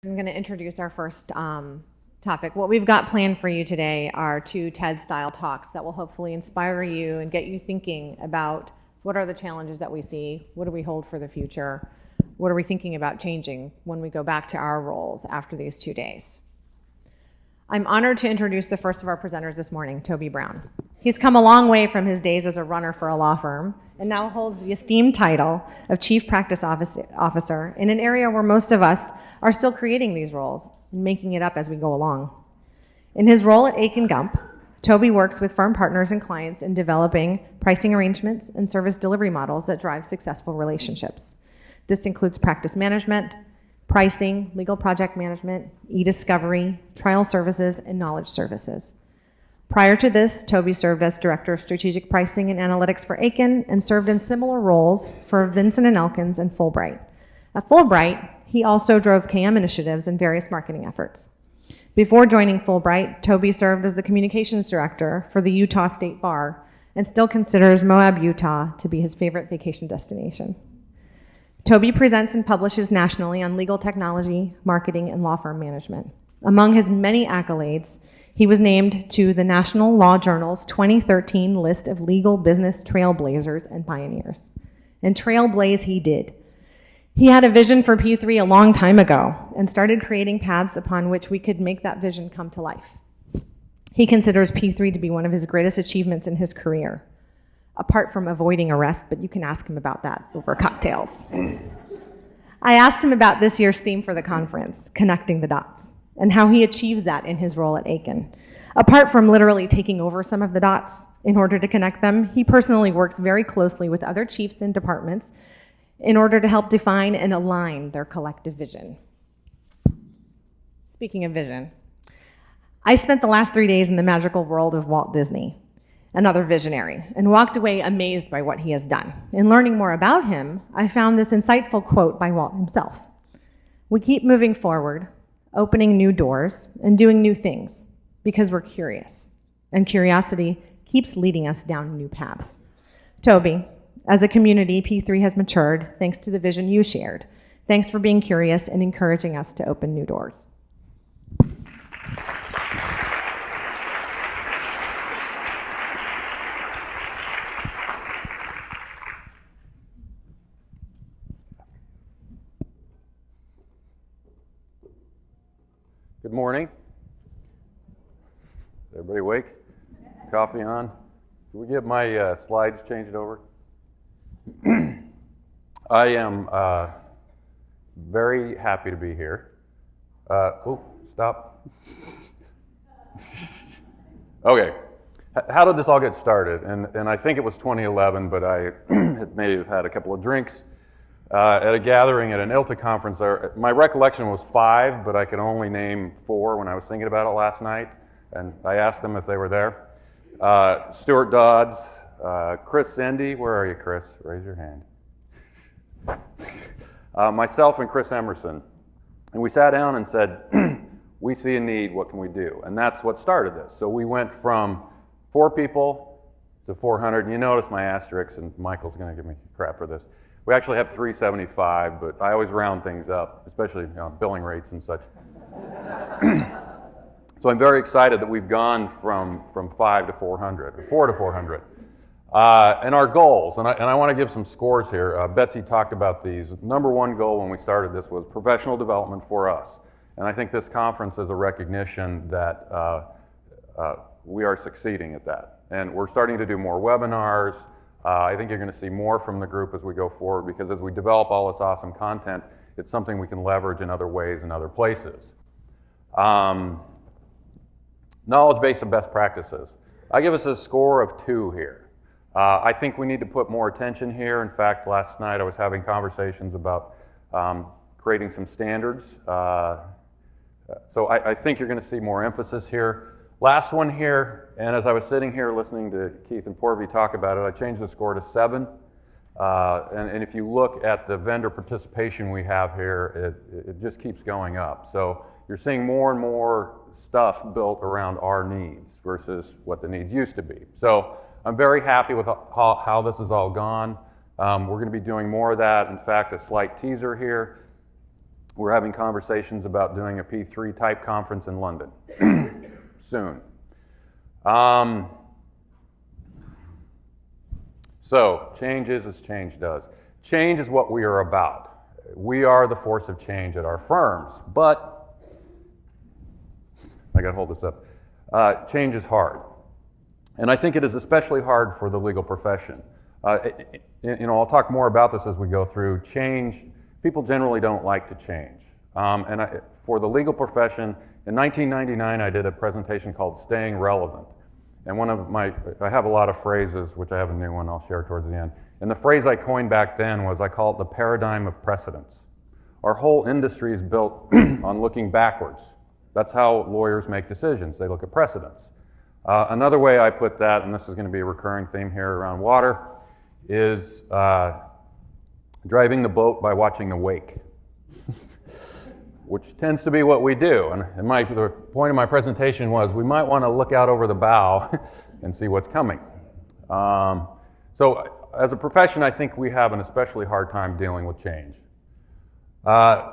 I'm going to introduce our first topic. What we've got planned for you today are 2 TED-style talks that will hopefully inspire you and get you thinking about what are the challenges that we see, what do we hold for the future, what are we thinking about changing when we go back to our roles after these 2 days. I'm honored to introduce the first of our presenters this morning, Toby Brown. He's come a long way from his days as a runner for a law firm and now holds the esteemed title of Chief Practice Officer in an area where most of us are still creating these roles and making it up as we go along. In his role at Aiken Gump, Toby works with firm partners and clients in developing pricing arrangements and service delivery models that drive successful relationships. This includes practice management, pricing, legal project management, e-discovery, trial services, and knowledge services. Prior to this, Toby served as Director of Strategic Pricing and Analytics for Aiken and served in similar roles for Vincent & Elkins and Fulbright. At Fulbright, he also drove KM initiatives and various marketing efforts. Before joining Fulbright, Toby served as the Communications Director for the Utah State Bar and still considers Moab, Utah to be his favorite vacation destination. Toby presents and publishes nationally on legal technology, marketing, and law firm management. Among his many accolades, he was named to the National Law Journal's 2013 list of legal business trailblazers and pioneers. And trailblaze he did. He had a vision for P3 a long time ago and started creating paths upon which we could make that vision come to life. He considers P3 to be one of his greatest achievements in his career, apart from avoiding arrest, but you can ask him about that over cocktails. I asked him about this year's theme for the conference, connecting the dots, and how he achieves that in his role at Aiken. Apart from literally taking over some of the dots in order to connect them, he personally works very closely with other chiefs and departments in order to help define and align their collective vision. Speaking of vision, I spent the last 3 days in the magical world of Walt Disney, another visionary, and walked away amazed by what he has done. In learning more about him, I found this insightful quote by Walt himself. "We keep moving forward, opening new doors, and doing new things because we're curious, and curiosity keeps leading us down new paths." Toby, as a community, P3 has matured thanks to the vision you shared. Thanks for being curious and encouraging us to open new doors. Good morning. Everybody awake? Coffee on? Can we get my slides changed over? I am very happy to be here. Stop. Okay. How did this all get started? And I think it was 2011, but I may have had a couple of drinks at a gathering at an ILTA conference. My recollection was 5, but I could only name 4 when I was thinking about it last night, and I asked them if they were there. Stuart Dodds, Chris Sendy, where are you, Chris? Raise your hand. Myself and Chris Emerson. And we sat down and said, we see a need, what can we do? And that's what started this. So we went from 4 people to 400, and you notice my asterisks, and Michael's gonna give me crap for this. We actually have 375, but I always round things up, especially billing rates and such. So I'm very excited that we've gone from 5 to 400, or 4 to 400. And our goals, and I want to give some scores here. Betsy talked about these. Number 1 goal when we started this was professional development for us. And I think this conference is a recognition that we are succeeding at that. And we're starting to do more webinars. I think you're going to see more from the group as we go forward, because as we develop all this awesome content, it's something we can leverage in other ways in other places. Knowledge base and best practices. I give us a score of 2 here. I think we need to put more attention here. In fact, last night I was having conversations about creating some standards. So I think you're going to see more emphasis here. Last one here, and as I was sitting here listening to Keith and Porvy talk about it, I changed the score to 7. And if you look at the vendor participation we have here, it just keeps going up. So you're seeing more and more stuff built around our needs versus what the needs used to be. So I'm very happy with how this has all gone. We're going to be doing more of that. In fact, a slight teaser here. We're having conversations about doing a P3 type conference in London soon. So, change is as change does. Change is what we are about. We are the force of change at our firms, but, I gotta hold this up, change is hard. And I think it is especially hard for the legal profession. I'll talk more about this as we go through. Change, people generally don't like to change. For the legal profession, in 1999, I did a presentation called Staying Relevant. And I have a lot of phrases, which I have a new one I'll share towards the end. And the phrase I coined back then was, I call it the paradigm of precedence. Our whole industry is built on looking backwards. That's how lawyers make decisions. They look at precedents. Another way I put that, and this is going to be a recurring theme here around water, is driving the boat by watching the wake, which tends to be what we do. And the point of my presentation was we might want to look out over the bow and see what's coming. So as a profession, I think we have an especially hard time dealing with change.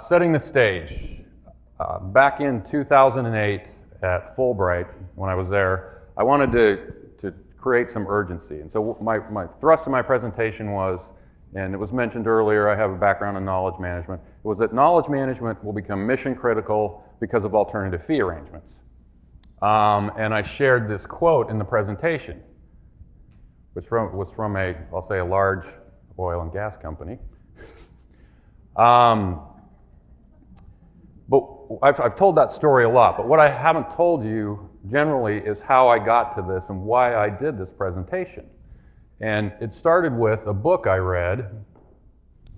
Setting the stage. Back in 2008 at Fulbright, when I was there, I wanted to create some urgency. And so my thrust of my presentation was, and it was mentioned earlier, I have a background in knowledge management, it was that knowledge management will become mission critical because of alternative fee arrangements. And I shared this quote in the presentation, which was from I'll say a large oil and gas company. But I've told that story a lot, but what I haven't told you generally is how I got to this and why I did this presentation. And it started with a book I read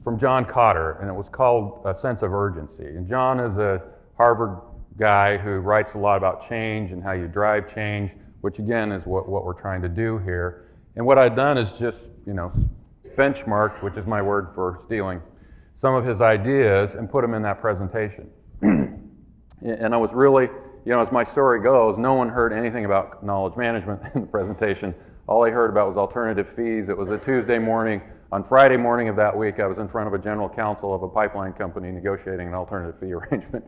from John Cotter, and it was called A Sense of Urgency. And John is a Harvard guy who writes a lot about change and how you drive change, which again is what we're trying to do here. And what I've done is just, benchmarked, which is my word for stealing, some of his ideas and put them in that presentation. And I was really, as my story goes, no one heard anything about knowledge management in the presentation. All I heard about was alternative fees. It was a Tuesday morning. On Friday morning of that week, I was in front of a general counsel of a pipeline company negotiating an alternative fee arrangement.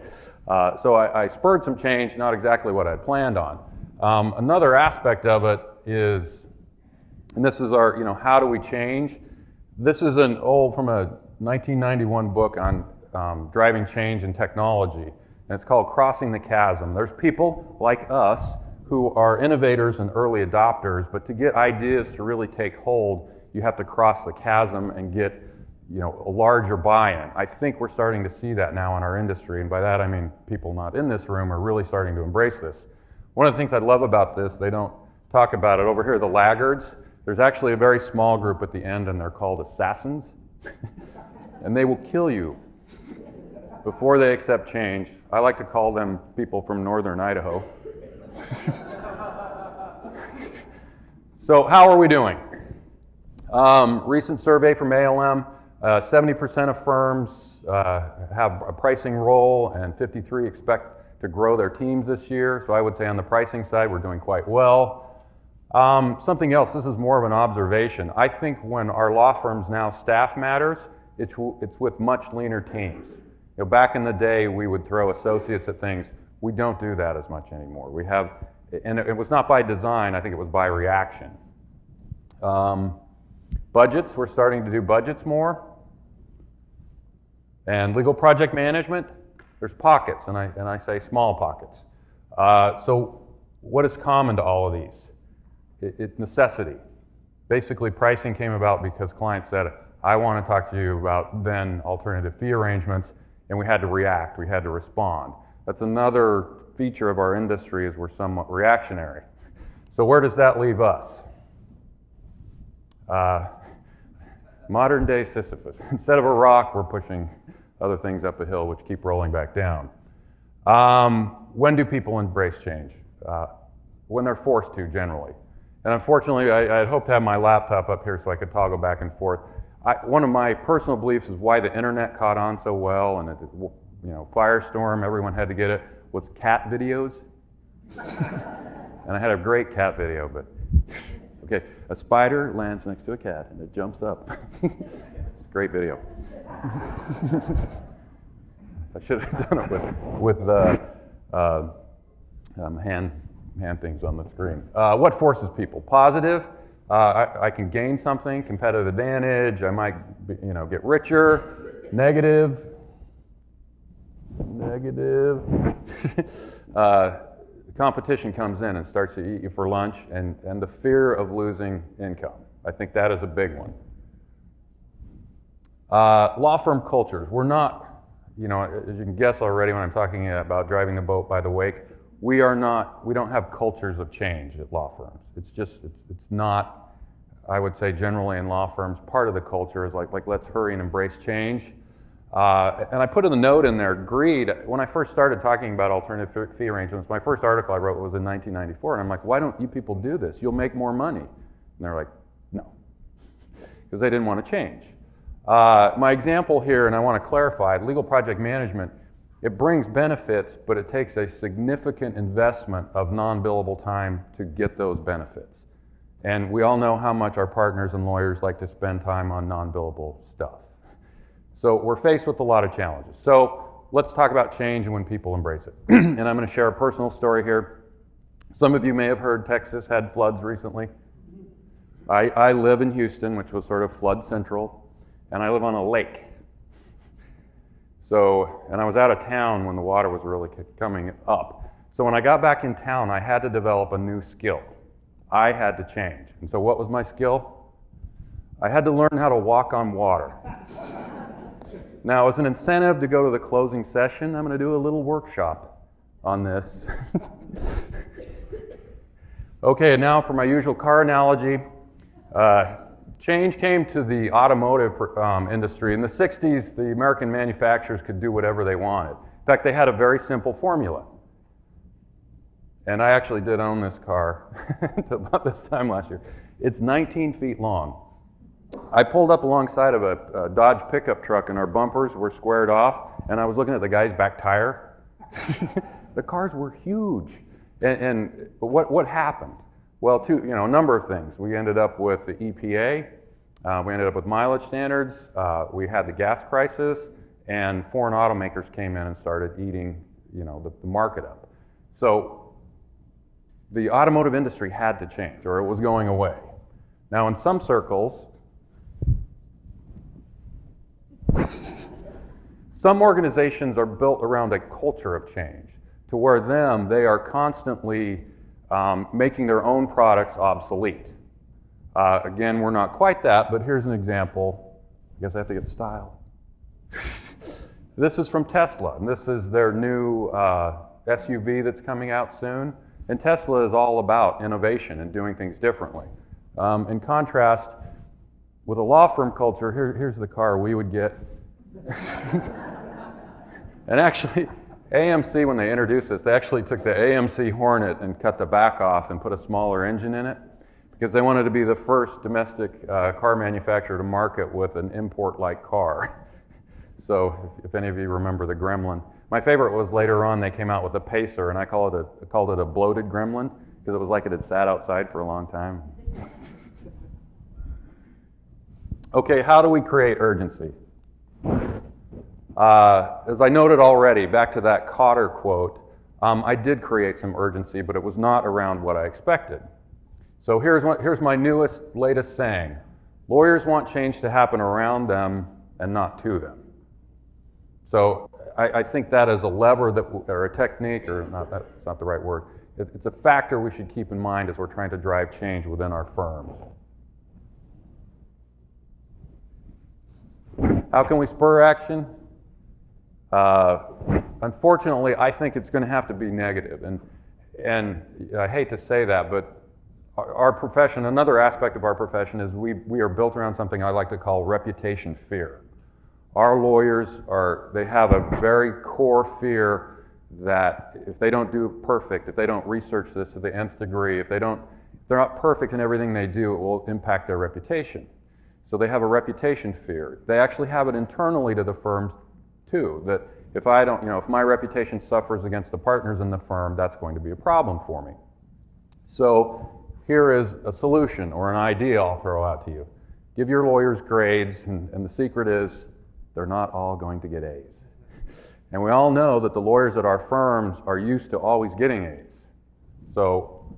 So I spurred some change, not exactly what I had planned on. Another aspect of it is, and this is our, how do we change? This is from a 1991 book on driving change in technology, and it's called Crossing the Chasm. There's people like us who are innovators and early adopters, but to get ideas to really take hold, you have to cross the chasm and get a larger buy-in. I think we're starting to see that now in our industry, and by that I mean people not in this room are really starting to embrace this. One of the things I love about this, they don't talk about it over here, the laggards. There's actually a very small group at the end, and they're called assassins, and they will kill you before they accept change. I like to call them people from northern Idaho. So how are we doing? Recent survey from ALM, 70% of firms have a pricing role, and 53 expect to grow their teams this year. So I would say on the pricing side, we're doing quite well. Something else, this is more of an observation. I think when our law firms now staff matters, it's with much leaner teams. Back in the day, we would throw associates at things. We don't do that as much anymore. We have, and it was not by design, I think it was by reaction. Budgets, we're starting to do budgets more. And legal project management, there's pockets, and I say small pockets. So what is common to all of these? It's necessity. Basically, pricing came about because clients said, I want to talk to you about then alternative fee arrangements, and we had to react, we had to respond. That's another feature of our industry, is we're somewhat reactionary. So where does that leave us? Modern day Sisyphus. Instead of a rock, we're pushing other things up a hill which keep rolling back down. When do people embrace change? When they're forced to, generally. And unfortunately, I had hoped to have my laptop up here so I could toggle back and forth. One of my personal beliefs is why the internet caught on so well, and Firestorm, everyone had to get it, was cat videos. And I had a great cat video, but okay, a spider lands next to a cat and it jumps up. Great video. I should have done it with the hand things on the screen. What forces people? Positive. I can gain something, competitive advantage. I might, get richer. Negative. Competition comes in and starts to eat you for lunch, and the fear of losing income. I think that is a big one. Law firm cultures. We're not, as you can guess already when I'm talking about driving the boat by the wake, we don't have cultures of change at law firms. It's not, I would say generally in law firms, part of the culture is like let's hurry and embrace change. And I put a note in there, greed. When I first started talking about alternative fee arrangements, my first article I wrote was in 1994, and I'm like, why don't you people do this? You'll make more money. And they're like, no, because they didn't want to change. My example here, and I want to clarify, legal project management, it brings benefits, but it takes a significant investment of non-billable time to get those benefits. And we all know how much our partners and lawyers like to spend time on non-billable stuff. So we're faced with a lot of challenges. So let's talk about change and when people embrace it. And I'm going to share a personal story here. Some of you may have heard Texas had floods recently. I live in Houston, which was sort of flood central, and I live on a lake. And I was out of town when the water was really coming up. So when I got back in town, I had to develop a new skill. I had to change. And so what was my skill? I had to learn how to walk on water. Now, as an incentive to go to the closing session, I'm going to do a little workshop on this. Okay, and now for my usual car analogy. Change came to the automotive industry. In the 60s, the American manufacturers could do whatever they wanted. In fact, they had a very simple formula. And I actually did own this car about this time last year. It's 19 feet long. I pulled up alongside of a Dodge pickup truck, and our bumpers were squared off, and I was looking at the guy's back tire. The cars were huge. And what happened? Well, a number of things. We ended up with the EPA, we ended up with mileage standards, we had the gas crisis, and foreign automakers came in and started eating, the market up. So the automotive industry had to change, or it was going away. Now, in some circles, some organizations are built around a culture of change, to where they are constantly making their own products obsolete. Again, we're not quite that, but here's an example. I guess I have to get style. This is from Tesla, and this is their new SUV that's coming out soon. And Tesla is all about innovation and doing things differently. In contrast, with a law firm culture, here's the car we would get. And actually, AMC, when they introduced this, they actually took the AMC Hornet and cut the back off and put a smaller engine in it, because they wanted to be the first domestic car manufacturer to market with an import-like car. So if any of you remember the Gremlin. My favorite was later on they came out with a Pacer, and I called it a bloated Gremlin, because it was like it had sat outside for a long time. Okay, how do we create urgency? As I noted already, back to that Cotter quote, I did create some urgency, but it was not around what I expected. So here's my latest saying. Lawyers want change to happen around them and not to them. So I think that is a lever or a technique, or that's not the right word. It's a factor we should keep in mind as we're trying to drive change within our firms. How can we spur action? Unfortunately, I think it's going to have to be negative. And I hate to say that, but our profession, another aspect of our profession is we are built around something I like to call reputation fear. Our lawyers they have a very core fear that if they don't do perfect, if they don't research this to the nth degree, if they're not perfect in everything they do, it will impact their reputation. So they have a reputation fear. They actually have it internally to the firm too, that if my reputation suffers against the partners in the firm, that's going to be a problem for me. So here is a solution or an idea I'll throw out to you. Give your lawyers grades, and the secret is they're not all going to get A's. And we all know that the lawyers at our firms are used to always getting A's. So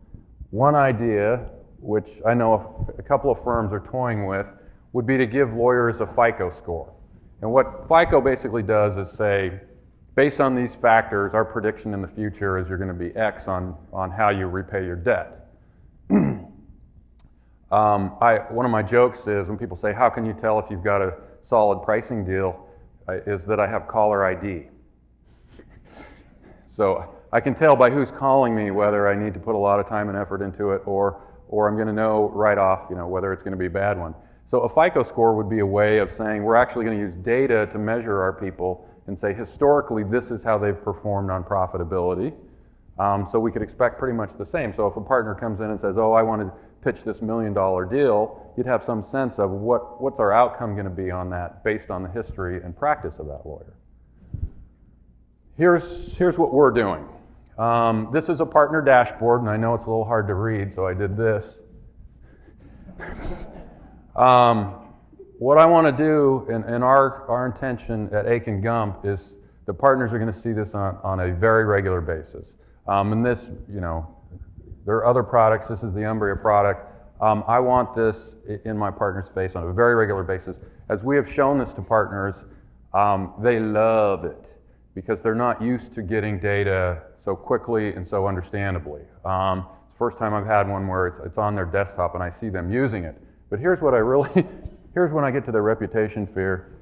one idea, which I know a couple of firms are toying with, would be to give lawyers a FICO score. And what FICO basically does is say, based on these factors, our prediction in the future is you're going to be X on how you repay your debt. One of my jokes is when people say, how can you tell if you've got a solid pricing deal, is that I have caller ID. So I can tell by who's calling me whether I need to put a lot of time and effort into it, or I'm going to know right off, whether it's going to be a bad one. So a FICO score would be a way of saying we're actually going to use data to measure our people and say historically this is how they've performed on profitability. So we could expect pretty much the same. So if a partner comes in and says, oh, I want to pitch this $1 million deal, you'd have some sense of what's our outcome going to be on that based on the history and practice of that lawyer. Here's what we're doing. This is a partner dashboard, and I know it's a little hard to read, so I did this. What I want to do, and our intention at Aiken Gump, is the partners are going to see this on a very regular basis. And this, there are other products. This is the Umbria product. I want this in my partner's face on a very regular basis. As we have shown this to partners, they love it because they're not used to getting data so quickly and so understandably. It's the first time I've had one where it's on their desktop and I see them using it. But here's what here's when I get to the reputation fear.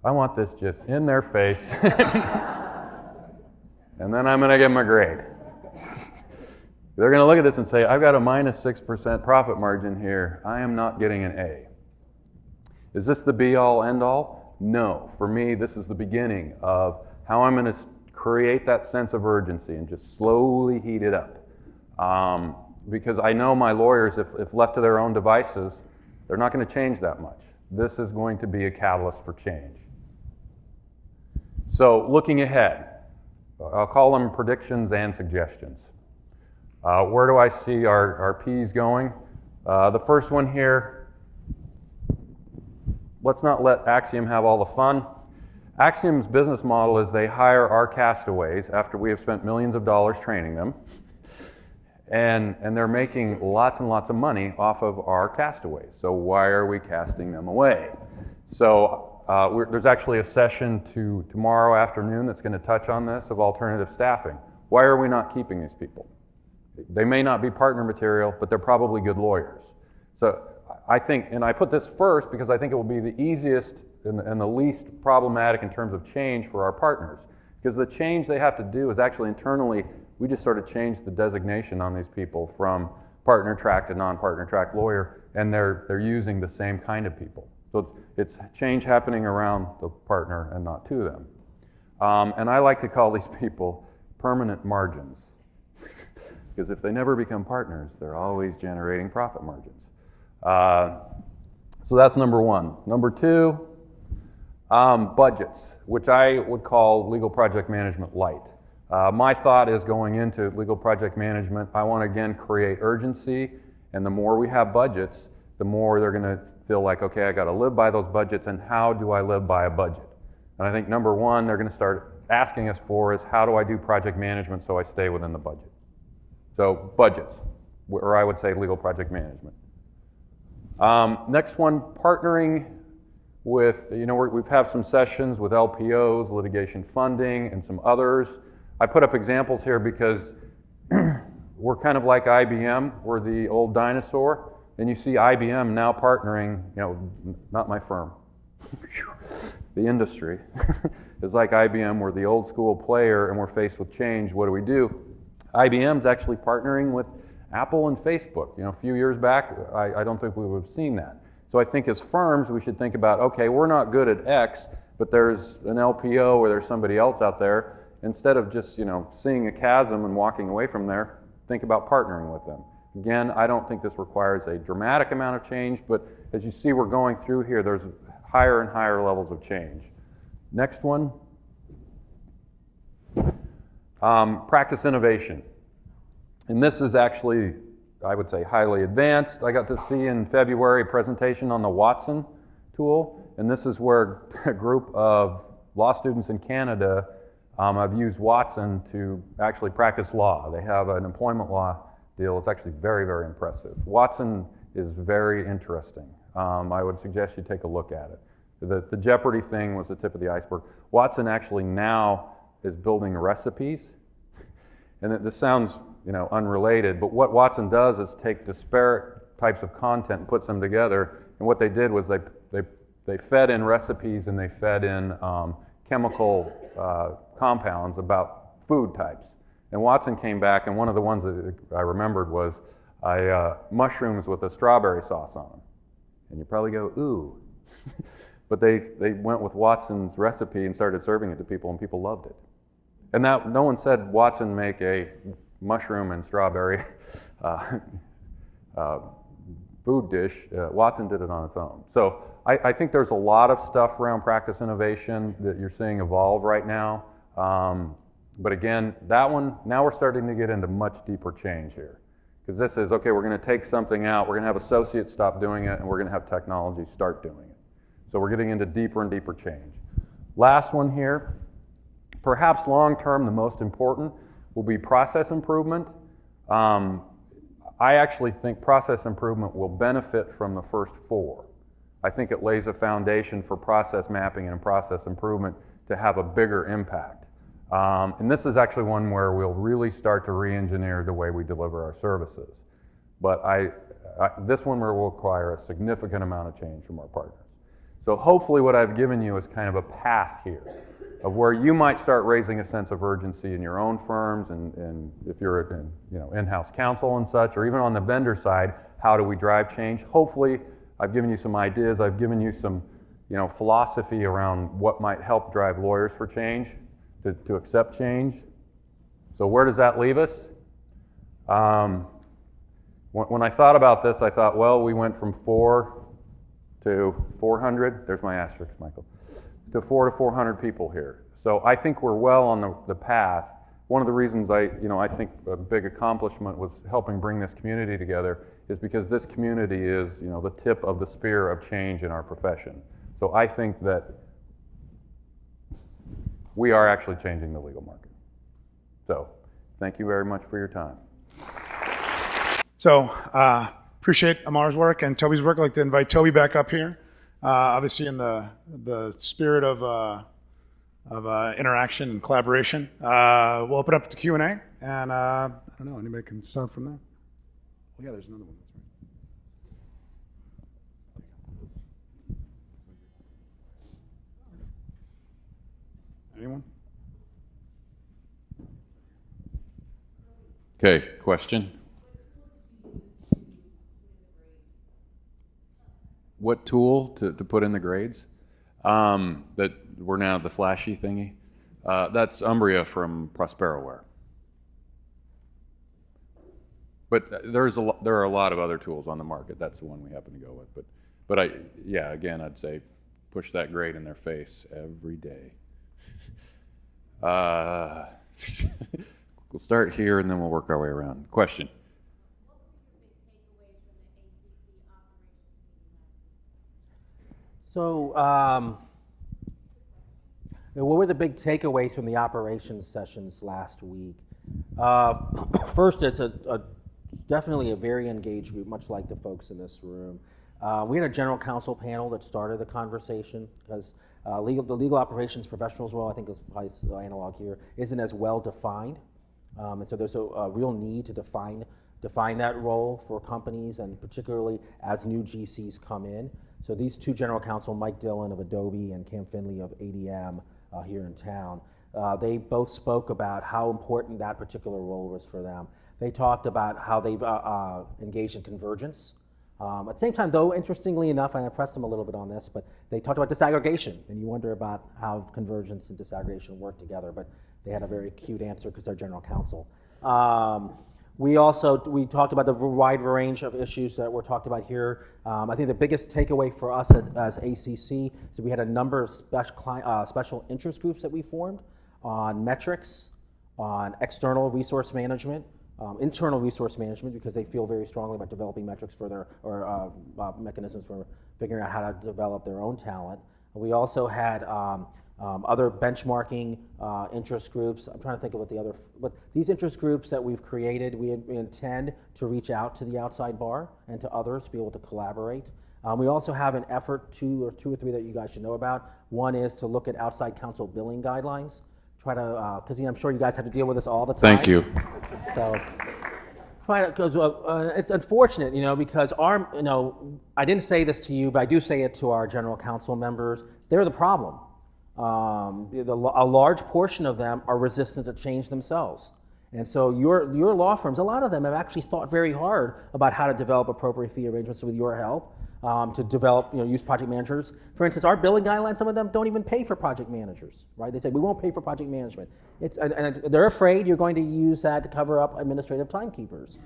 I want this just in their face. And then I'm going to give them a grade. They're going to look at this and say, I've got a -6% profit margin here. I am not getting an A. Is this the be-all, end-all? No. For me, this is the beginning of how I'm going to create that sense of urgency and just slowly heat it up. Because I know my lawyers, if left to their own devices, they're not going to change that much. This is going to be a catalyst for change. So looking ahead, I'll call them predictions and suggestions. Where do I see our P's going? The first one here, let's not let Axiom have all the fun. Axiom's business model is they hire our castaways after we have spent millions of dollars training them, and they're making lots and lots of money off of our castaways. So why are we casting them away? So there's actually a session tomorrow afternoon that's going to touch on this of alternative staffing. Why are we not keeping these people? They may not be partner material, but they're probably good lawyers. So I think, and I put this first because I think it will be the easiest and the least problematic in terms of change for our partners. Because the change they have to do is actually internally, we just sort of change the designation on these people from partner track to non-partner track lawyer, and they're using the same kind of people. So it's change happening around the partner and not to them. And I like to call these people permanent margins. Because if they never become partners, they're always generating profit margins. So that's number one. Number two, budgets, which I would call legal project management light. My thought is going into legal project management, I want to again create urgency, and the more we have budgets, the more they're going to feel like, okay, I got to live by those budgets, and how do I live by a budget? And I think number one, they're going to start asking us for is how do I do project management so I stay within the budget? So budgets, or I would say legal project management. Next one, partnering with, we've had some sessions with LPOs, litigation funding, and some others. I put up examples here because we're kind of like IBM. We're the old dinosaur, and you see IBM now partnering, not my firm, the industry is like IBM. We're the old school player, and we're faced with change. What do? IBM's actually partnering with Apple and Facebook. A few years back, I don't think we would have seen that. So I think as firms, we should think about, okay, we're not good at X, but there's an LPO or there's somebody else out there. Instead of just, seeing a chasm and walking away from there, think about partnering with them. Again, I don't think this requires a dramatic amount of change, but as you see we're going through here, there's higher and higher levels of change. Next one. Practice innovation. And this is actually, I would say, highly advanced. I got to see in February a presentation on the Watson tool, and this is where a group of law students in Canada I've used Watson to actually practice law. They have an employment law deal. It's actually very, very impressive. Watson is very interesting. I would suggest you take a look at it. The Jeopardy thing was the tip of the iceberg. Watson actually now is building recipes. And this sounds, unrelated, but what Watson does is take disparate types of content and puts them together. And what they did was they fed in recipes and they fed in chemical compounds about food types. And Watson came back, and one of the ones that I remembered was mushrooms with a strawberry sauce on them. And you probably go, ooh. But they went with Watson's recipe and started serving it to people, and people loved it. And that, no one said Watson make a mushroom and strawberry food dish. Watson did it on its own. So I think there's a lot of stuff around practice innovation that you're seeing evolve right now. But again, that one, now we're starting to get into much deeper change here. Because this is, okay, we're going to take something out, we're going to have associates stop doing it, and we're going to have technology start doing it. So we're getting into deeper and deeper change. Last one here, perhaps long-term, the most important will be process improvement. I actually think process improvement will benefit from the first four. I think it lays a foundation for process mapping and process improvement to have a bigger impact. And this is actually one where we'll really start to re-engineer the way we deliver our services. But this one will require a significant amount of change from our partners. So hopefully what I've given you is kind of a path here of where you might start raising a sense of urgency in your own firms, and if you're in-house counsel and such, or even on the vendor side, how do we drive change? Hopefully I've given you some ideas, I've given you some philosophy around what might help drive lawyers for change, to accept change. So where does that leave us? When I thought about this, I thought, well, we went from 4 to 400, there's my asterisk, Michael, to 4 to 400 people here. So I think we're well on the path. One of the reasons I think a big accomplishment was helping bring this community together is because this community is, the tip of the spear of change in our profession. So I think that we are actually changing the legal market. So thank you very much for your time. So appreciate Amar's work and Toby's work. I'd like to invite Toby back up here. Obviously in the spirit of interaction and collaboration. We'll open up to Q&A, and I don't know, anybody can start from there. Oh yeah, there's another one. That's right. Anyone? Okay, question. What tool to put in the grades? That we're now the flashy thingy. That's Umbria from Prosperoware. But there are a lot of other tools on the market. That's the one we happen to go with. But again, I'd say push that grade in their face every day. We'll start here and then we'll work our way around. Question. So, what were the big takeaways from the operations sessions last week? First, it's definitely a very engaged group, much like the folks in this room. We had a general counsel panel that started the conversation because the legal operations professionals role, I think is probably the analog here, isn't as well defined. And so there's a real need to define that role for companies, and particularly as new GCs come in. So these two general counsel, Mike Dillon of Adobe and Cam Finley of ADM here in town, they both spoke about how important that particular role was for them. They talked about how they've engaged in convergence. At the same time, though, interestingly enough, and I pressed them a little bit on this, but they talked about disaggregation, and you wonder about how convergence and disaggregation work together, but they had a very cute answer because they're general counsel. We talked about the wide range of issues that were talked about here. I think the biggest takeaway for us as ACC is we had a number of special interest groups that we formed on metrics, on external resource management, internal resource management, because they feel very strongly about developing metrics for their, or mechanisms for figuring out how to develop their own talent. We also had Other benchmarking interest groups. I'm trying to think of what these interest groups that we've created, we intend to reach out to the outside bar and to others to be able to collaborate. We also have an effort, two or three that you guys should know about. One is to look at outside counsel billing guidelines. Try to, because I'm sure you guys have to deal with this all the time. Thank you. So, because it's unfortunate, because I didn't say this to you, but I do say it to our general counsel members. They're the problem. A large portion of them are resistant to change themselves. And so your law firms, a lot of them have actually thought very hard about how to develop appropriate fee arrangements with your help, to develop, use project managers. For instance, our billing guidelines, some of them don't even pay for project managers, right? They say, we won't pay for project management. And they're afraid you're going to use that to cover up administrative timekeepers.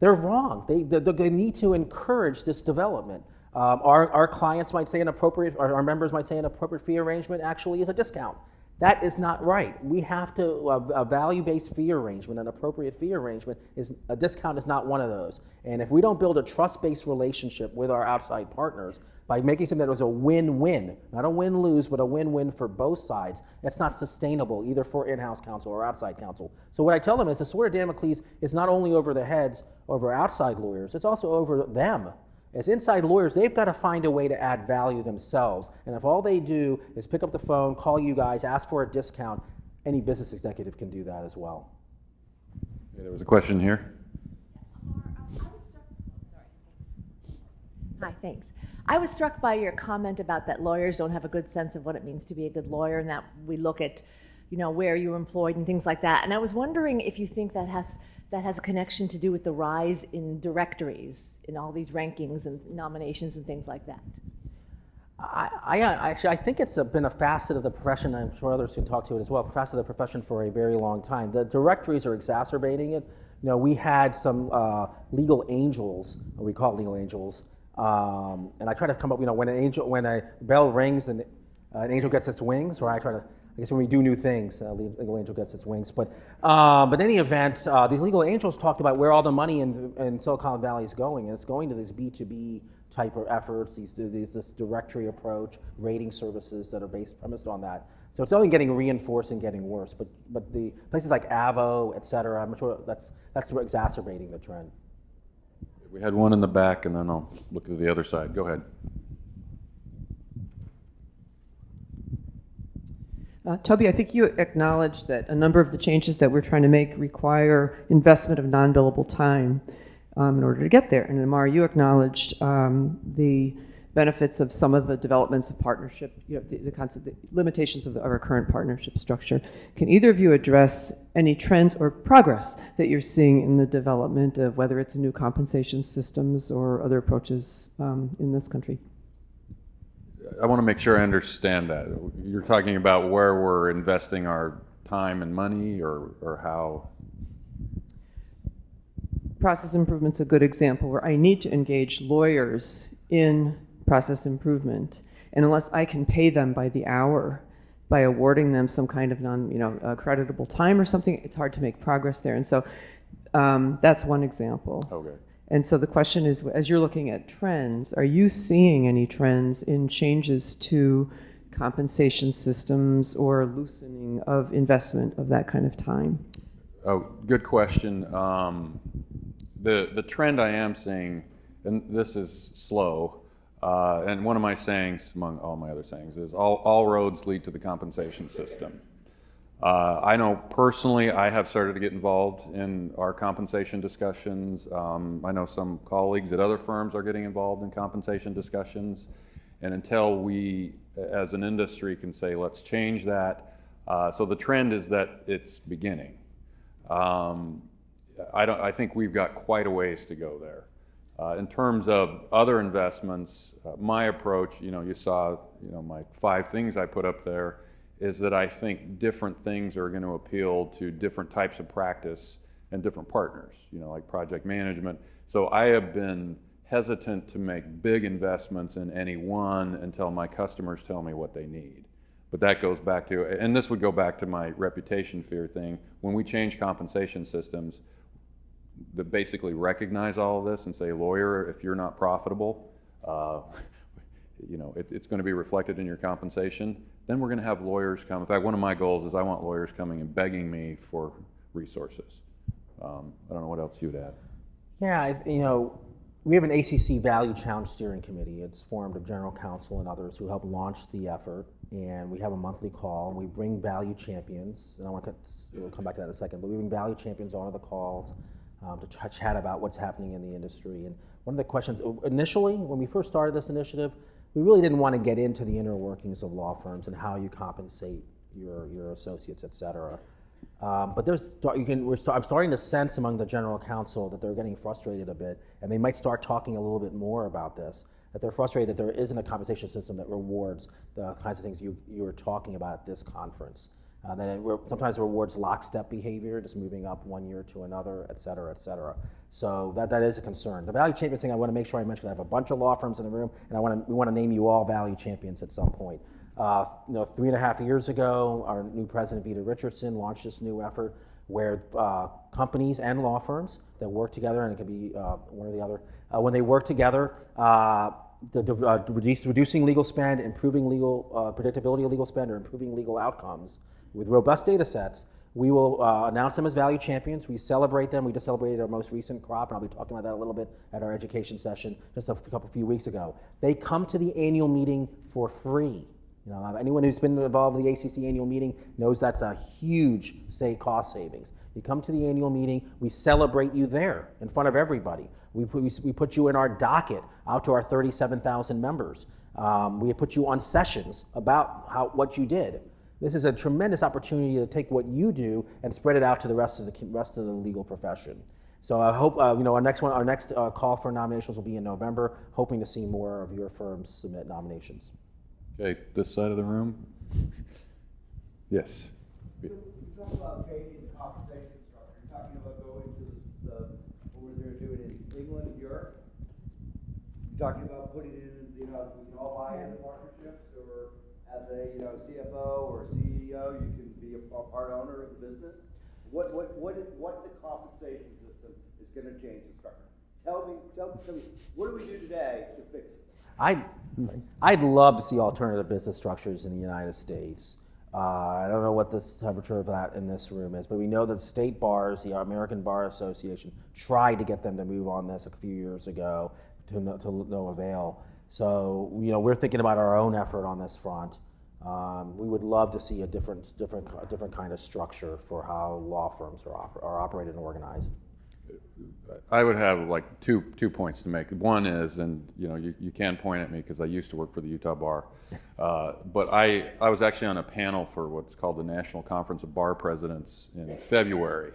They're wrong. They need to encourage this development. Our clients might say our members might say an appropriate fee arrangement actually is a discount. That is not right. We have to, a value-based fee arrangement, an appropriate fee arrangement, a discount is not one of those. And if we don't build a trust-based relationship with our outside partners by making something that was a win-win, not a win-lose, but a win-win for both sides, it's not sustainable either for in-house counsel or outside counsel. So what I tell them is the sword of Damocles is not only over the heads of our outside lawyers, it's also over them. As inside lawyers, they've got to find a way to add value themselves. And if all they do is pick up the phone, call you guys, ask for a discount, any business executive can do that as well. Okay, there was a question here. Hi, thanks. I was struck by your comment about that lawyers don't have a good sense of what it means to be a good lawyer, and that we look at, where you're employed and things like that. And I was wondering if you think that has a connection to do with the rise in directories, in all these rankings and nominations and things like that. I think it's been a facet of the profession, I'm sure others can talk to it as well, a facet of the profession for a very long time. The directories are exacerbating it. We had some legal angels, or we call it legal angels, and I try to come up, when a bell rings and an angel gets its wings, or I guess when we do new things, legal angel gets its wings. But in any event, these legal angels talked about where all the money in Silicon Valley is going, and it's going to these B2B type of efforts, this directory approach, rating services that are premised on that. So it's only getting reinforced and getting worse. But the places like Avo, et cetera, I'm sure that's exacerbating the trend. We had one in the back, and then I'll look to the other side. Go ahead. Toby, I think you acknowledged that a number of the changes that we're trying to make require investment of non-billable time in order to get there. And Amar, you acknowledged the benefits of some of the developments of partnership, the concept, the limitations of our current partnership structure. Can either of you address any trends or progress that you're seeing in the development of whether it's new compensation systems or other approaches in this country? I want to make sure I understand that. You're talking about where we're investing our time and money, or how? Process improvement's a good example where I need to engage lawyers in process improvement, and unless I can pay them by the hour by awarding them some kind of creditable time or something, it's hard to make progress there. And so that's one example. Okay. And so the question is, as you're looking at trends, are you seeing any trends in changes to compensation systems or loosening of investment of that kind of time? Oh, good question. The trend I am seeing, and this is slow, and one of my sayings, among all my other sayings, is all roads lead to the compensation system. I know personally I have started to get involved in our compensation discussions. I know some colleagues at other firms are getting involved in compensation discussions. And until we, as an industry, can say, let's change that. So the trend is that it's beginning. I think we've got quite a ways to go there. In terms of other investments, my approach, you saw, my 5 things I put up there, is that I think different things are going to appeal to different types of practice and different partners, like project management. So I have been hesitant to make big investments in any one until my customers tell me what they need. But that goes back to, and this would go back to my reputation fear thing, when we change compensation systems that basically recognize all of this and say, lawyer, if you're not profitable, it's going to be reflected in your compensation. then we're going to have lawyers come. In fact, one of my goals is I want lawyers coming and begging me for resources. I don't know what else you'd add. Yeah, we have an ACC Value Challenge Steering Committee. It's formed of general counsel and others who help launch the effort, and we have a monthly call, and we bring value champions, and we'll come back to that in a second, but we bring value champions onto the calls to chat about what's happening in the industry. And one of the questions, initially, when we first started this initiative, we really didn't want to get into the inner workings of law firms and how you compensate your associates, et cetera. But I'm starting to sense among the general counsel that they're getting frustrated a bit, and they might start talking a little bit more about this, that they're frustrated that there isn't a compensation system that rewards the kinds of things you were talking about at this conference. That it sometimes rewards lockstep behavior, just moving up one year to another, et cetera, et cetera. So that is a concern. The value champions thing, I want to make sure I mention, I have a bunch of law firms in the room, and we want to name you all value champions at some point. 3.5 years ago, our new president, Vita Richardson, launched this new effort where companies and law firms that work together, and it can be one or the other, when they work together, reducing legal spend, improving legal predictability of legal spend, or improving legal outcomes with robust data sets, we will announce them as value champions. We celebrate them. We just celebrated our most recent crop, and I'll be talking about that a little bit at our education session just a few weeks ago. They come to the annual meeting for free. Anyone who's been involved in the ACC annual meeting knows that's a huge, cost savings. You come to the annual meeting, we celebrate you there in front of everybody. We put you in our docket out to our 37,000 members. We put you on sessions about what you did. This is a tremendous opportunity to take what you do and spread it out to the rest of the legal profession. So I hope our next call for nominations will be in November. Hoping to see more of your firms submit nominations. Okay, this side of the room. Yes. You talk about changing the compensation structure. You're talking about going to what we're doing in England, Europe. You're talking about putting it in, we can all buy into partnerships, or as a CFO or CEO, you can be a part owner of the business. What the compensation system is going to change the structure? Tell me, what do we do today to fix it? I'd love to see alternative business structures in the United States. I don't know what the temperature of that in this room is, but we know that state bars, the American Bar Association, tried to get them to move on this a few years ago to no avail. So we're thinking about our own effort on this front. We would love to see a different kind of structure for how law firms are operated and organized. I would have like two points to make. One is, and you can point at me because I used to work for the Utah Bar, but I was actually on a panel for what's called the National Conference of Bar Presidents in February.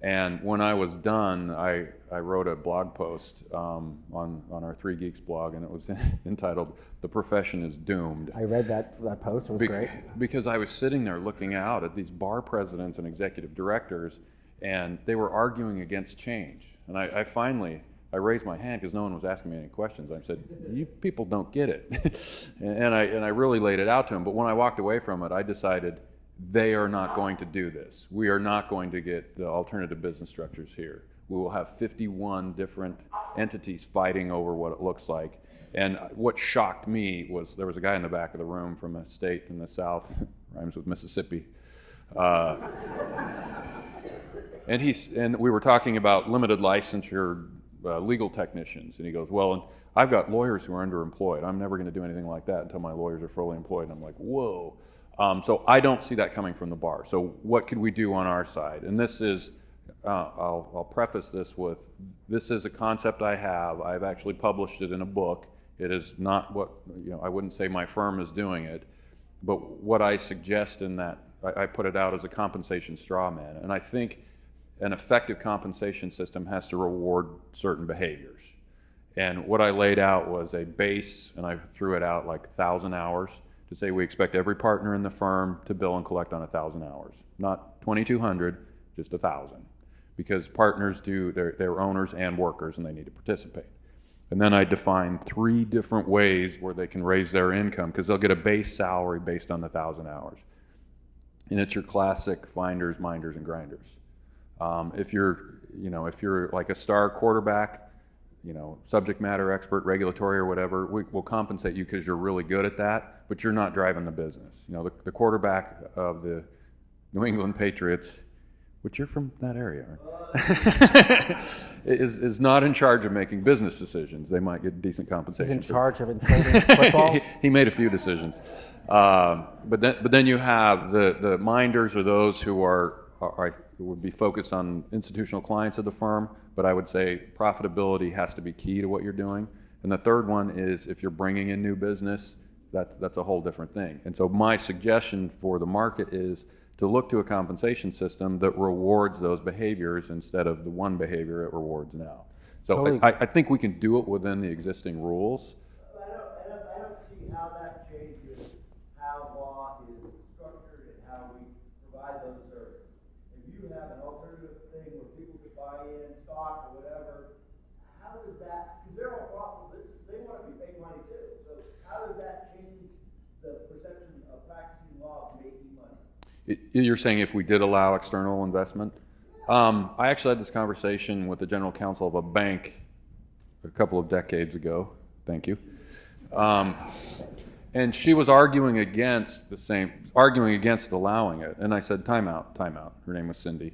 And when I was done, I wrote a blog post on our Three Geeks blog, and it was entitled "The Profession is Doomed." I read that post. It was great. Because I was sitting there looking out at these bar presidents and executive directors, and they were arguing against change. And I finally raised my hand because no one was asking me any questions. I said, "You people don't get it," and I really laid it out to them. But when I walked away from it, I decided they are not going to do this. We are not going to get the alternative business structures here. We will have 51 different entities fighting over what it looks like. And what shocked me was there was a guy in the back of the room from a state in the South, rhymes with Mississippi. And we were talking about limited licensure legal technicians. And he goes, well, and I've got lawyers who are underemployed. I'm never going to do anything like that until my lawyers are fully employed. And I'm like, whoa. So I don't see that coming from the bar. So what could we do on our side? And this is, I'll preface this with, this is a concept I have. I've actually published it in a book. It is not what, I wouldn't say my firm is doing it, but what I suggest in that, I put it out as a compensation straw man. And I think an effective compensation system has to reward certain behaviors. And what I laid out was a base, and I threw it out like 1,000 hours. To say we expect every partner in the firm to bill and collect on 1,000 hours, not 2,200, just 1,000, because partners they're owners and workers, and they need to participate. And then I defined 3 different ways where they can raise their income, because they'll get a base salary based on the 1,000 hours, and it's your classic finders, minders, and grinders. If you're like a star quarterback, subject matter expert, regulatory or whatever. We'll compensate you because you're really good at that, but you're not driving the business. The quarterback of the New England Patriots, which you're from that area, right? is not in charge of making business decisions. They might get decent compensation. He's in charge of inflating footballs? He made a few decisions. But then you have the minders, or those who would be focused on institutional clients of the firm, but I would say profitability has to be key to what you're doing. And the third one is if you're bringing in new business, that's a whole different thing. And so my suggestion for the market is to look to a compensation system that rewards those behaviors instead of the one behavior it rewards now. So Totally. I think we can do it within the existing rules. I don't see how that changes how law is structured and how we provide those services. If you have an alternative thing where people could buy in stock or whatever, how does that, because they're all profitable business, they want to be paid money too. So how does that change the perception of practicing law of making money? You're saying if we did allow external investment? I actually had this conversation with the general counsel of a bank a couple of decades ago. Thank you. And she was arguing against allowing it. And I said, time out. Her name was Cindy.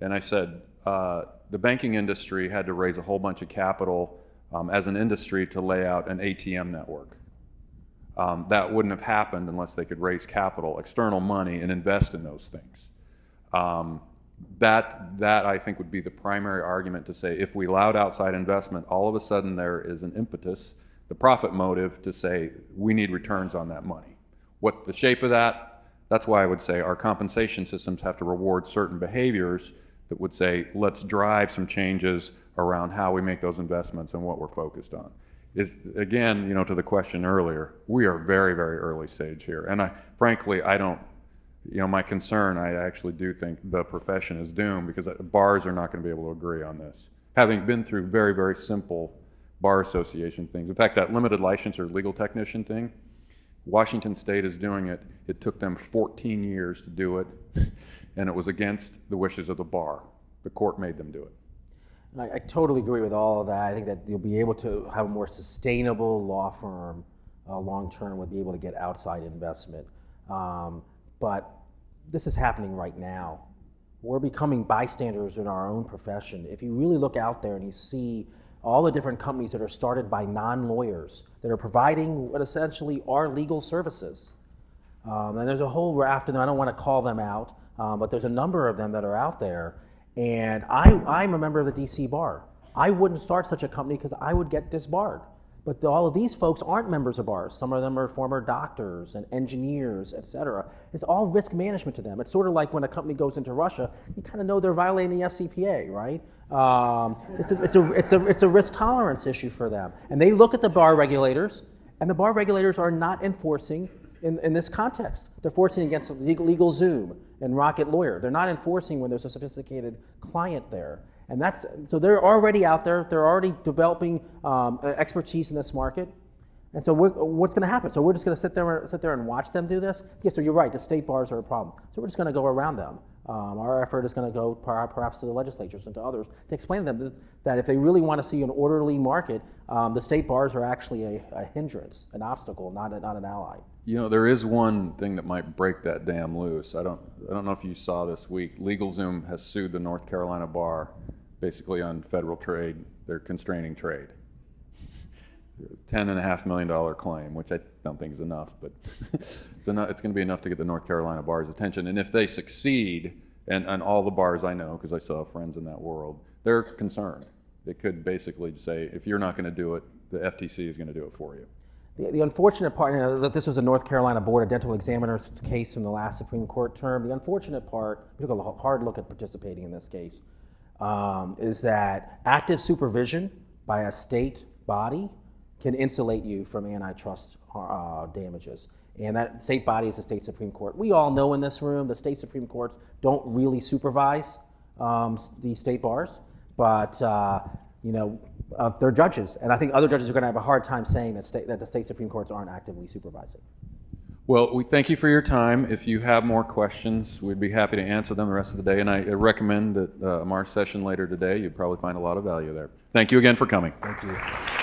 And I said, the banking industry had to raise a whole bunch of capital as an industry to lay out an ATM network. That wouldn't have happened unless they could raise capital, external money, and invest in those things. That I think would be the primary argument to say if we allowed outside investment, all of a sudden there is an impetus, the profit motive, to say we need returns on that money. What the shape of that's why I would say our compensation systems have to reward certain behaviors that would say let's drive some changes around how we make those investments and what we're focused on. Is again, to the question earlier, we are very, very early stage here. And frankly, I don't, my concern, I actually do think the profession is doomed because bars are not going to be able to agree on this. Having been through very, very simple bar association things. In fact, that limited license or legal technician thing, Washington State is doing it. It took them 14 years to do it, and it was against the wishes of the bar. The court made them do it. I totally agree with all of that. I think that you'll be able to have a more sustainable law firm long term, would be able to get outside investment. But this is happening right now. We're becoming bystanders in our own profession. If you really look out there and you see all the different companies that are started by non-lawyers that are providing what essentially are legal services. And there's a whole raft of them. I don't want to call them out, but there's a number of them that are out there. And I'm a member of the DC Bar. I wouldn't start such a company because I would get disbarred. But all of these folks aren't members of bars. Some of them are former doctors and engineers, et cetera. It's all risk management to them. It's sort of like when a company goes into Russia, you kind of know they're violating the FCPA, right? It's a risk tolerance issue for them. And they look at the bar regulators, and the bar regulators are not enforcing in this context. They're enforcing against Legal Zoom and Rocket Lawyer. They're not enforcing when there's a sophisticated client there. And so they're already out there. They're already developing expertise in this market. And so what's going to happen? So we're just going to sit there and watch them do this? Yeah, so you're right. The state bars are a problem. So we're just going to go around them. Our effort is going to go perhaps to the legislatures and to others to explain to them that if they really want to see an orderly market, the state bars are actually a hindrance, an obstacle, not an ally. There is one thing that might break that dam loose. I don't know if you saw this week. LegalZoom has sued the North Carolina bar, basically on federal trade. They're constraining trade. $10.5 million claim, which I don't think is enough, but it's going to be enough to get the North Carolina bar's attention. And if they succeed, and all the bars I know, because I still have friends in that world, they're concerned. They could basically say, if you're not going to do it, the FTC is going to do it for you. The unfortunate part, that this was a North Carolina Board of Dental Examiners case from the last Supreme Court term. The unfortunate part, we took a hard look at participating in this case, is that active supervision by a state body can insulate you from antitrust damages. And that state body is the state Supreme Court. We all know in this room the state Supreme Courts don't really supervise the state bars, but they're judges. And I think other judges are going to have a hard time saying that the state Supreme Courts aren't actively supervising. Well, we thank you for your time. If you have more questions, we'd be happy to answer them the rest of the day. And I recommend that Amar's session later today. You'd probably find a lot of value there. Thank you again for coming. Thank you.